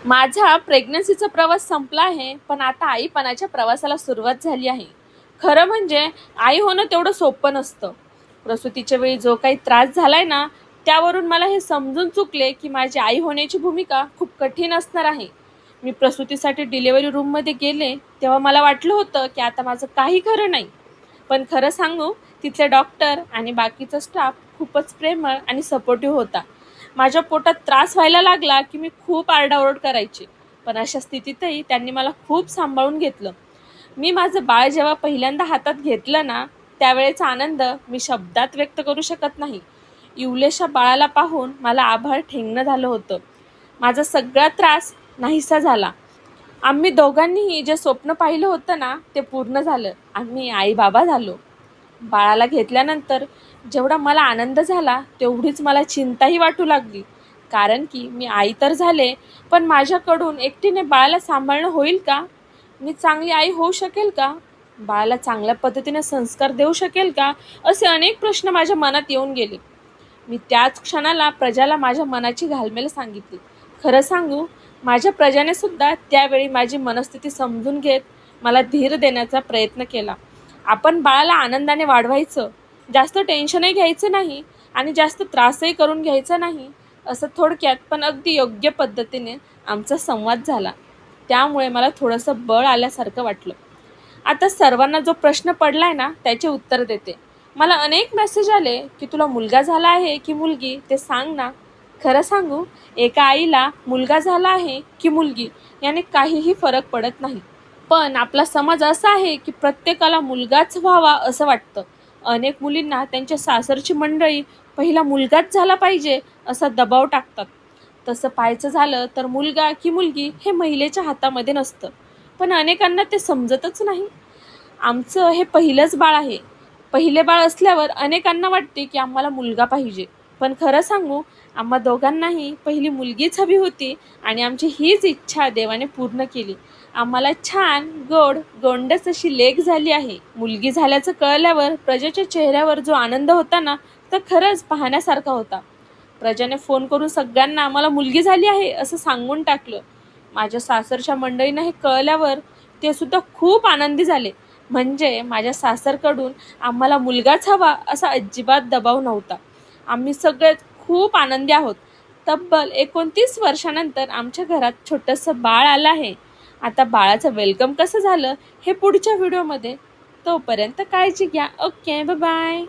माझा प्रेग्नन्सीचा प्रवास संपला आहे, पण आता आईपणाच्या प्रवासाला सुरुवात झाली आहे. खरं म्हणजे आई होणं तेवढं सोपं नसतं. प्रसूतीच्या वेळी जो काही त्रास झालाय ना, त्यावरून मला हे समजून चुकले की माझी आई होण्याची भूमिका खूप कठीण असणार आहे. मी प्रसूतीसाठी डिलिव्हरी रूममध्ये गेले, तेव्हा मला वाटलं होतं की आता माझं काही खरं नाही. पण खरं सांगू, तिथले डॉक्टर आणि बाकीचा स्टाफ खूपच प्रेमळ आणि सपोर्टिव्ह होता. माझ्या पोटात त्रास व्हायला लागला की मी खूप आरडाओरड करायचे, पण अशा स्थितीतही त्यांनी मला खूप सांभाळून घेतलं. मी माझं बाळ जेव्हा पहिल्यांदा हातात घेतलं ना, त्यावेळेचा आनंद मी शब्दात व्यक्त करू शकत नाही. इवलेशा बाळाला पाहून मला आभाळ ठेंगणं झालं होतं. माझा सगळा त्रास नाहीसा झाला. आम्ही दोघांनीही जे स्वप्न पाहिलं होतं ना, ते पूर्ण झालं. आम्ही आई बाबा झालो. बाळाला घेतल्यानंतर जेवढा मला आनंद झाला, तेवढीच मला चिंताही वाटू लागली. कारण की मी आई तर झाले, पण माझ्याकडून एकटीने बाळाला सांभाळणं होईल का? मी चांगली आई होऊ शकेल का? बाळाला चांगल्या पद्धतीने संस्कार देऊ शकेल का? असे अनेक प्रश्न माझ्या मनात येऊन गेले. मी त्याच क्षणाला प्रजाला माझ्या मनाची घालमेल सांगितली. खरं सांगू, माझ्या प्रजाने सुद्धा त्यावेळी माझी मनस्थिती समजून घेत मला धीर देण्याचा प्रयत्न केला. आपण बाळाला आनंदाने वाढवायचं, जास्त टेन्शनही घ्यायचं नाही आणि जास्त त्रासही करून घ्यायचा नाही, असं थोडक्यात पण अगदी योग्य पद्धतीने आमचा संवाद झाला. त्यामुळे मला थोडंसं बळ आल्यासारखं वाटलं. आता सर्वांना जो प्रश्न पडलाय ना, त्याचे उत्तर देते. मला अनेक मेसेज आले की तुला मुलगा झाला आहे की मुलगी, ते सांग ना. खरं सांगू, एका आईला मुलगा झाला आहे की मुलगी याने काहीही फरक पडत नाही. पण आपला समाज असा आहे की प्रत्येकाला मुलगाच व्हावा असं वाटतं. अनेक मुलींना त्यांच्या सासरची मंडळी पहिला मुलगाच झाला पाहिजे असा दबाव टाकतात. तसं पाहायचं झालं तर मुलगा की मुलगी हे महिलेच्या हातामध्ये नसतं. पण अनेकांना ते समजतच नाही. आमचं हे पहिलंच बाळ आहे. पहिले बाळ असल्यावर अनेकांना वाटते की आम्हाला मुलगा पाहिजे. पण खरं सांगू, आम्हा दोघांनाही पहिली मुलगीच हवी होती आणि आमची हीच इच्छा देवाने पूर्ण केली. आम्हाला छान, गोड, गोंडस अशी लेक झाली आहे. मुलगी झाल्याचं कळल्यावर प्रजेच्या चेहऱ्यावर जो आनंद होता ना, तो खरंच पाहण्यासारखा होता. प्रजाने फोन करून सगळ्यांना आम्हाला मुलगी झाली आहे असं सांगून टाकलं. माझ्या सासरच्या मंडळींना हे कळल्यावर ते सुद्धा खूप आनंदी झाले. म्हणजे माझ्या सासरकडून आम्हाला मुलगाच हवा असा अजिबात दबाव नव्हता. आम्ही सगळेच खूप आनंदी आहोत. तब्बल 29 वर्षानंतर आमच्या घरात छोटंसं बाळ आलं आहे. आता बाळाचं वेलकम कसं झालं हे पुढच्या व्हिडिओमध्ये. तोपर्यंत काळजी घ्या. Okay, bye bye.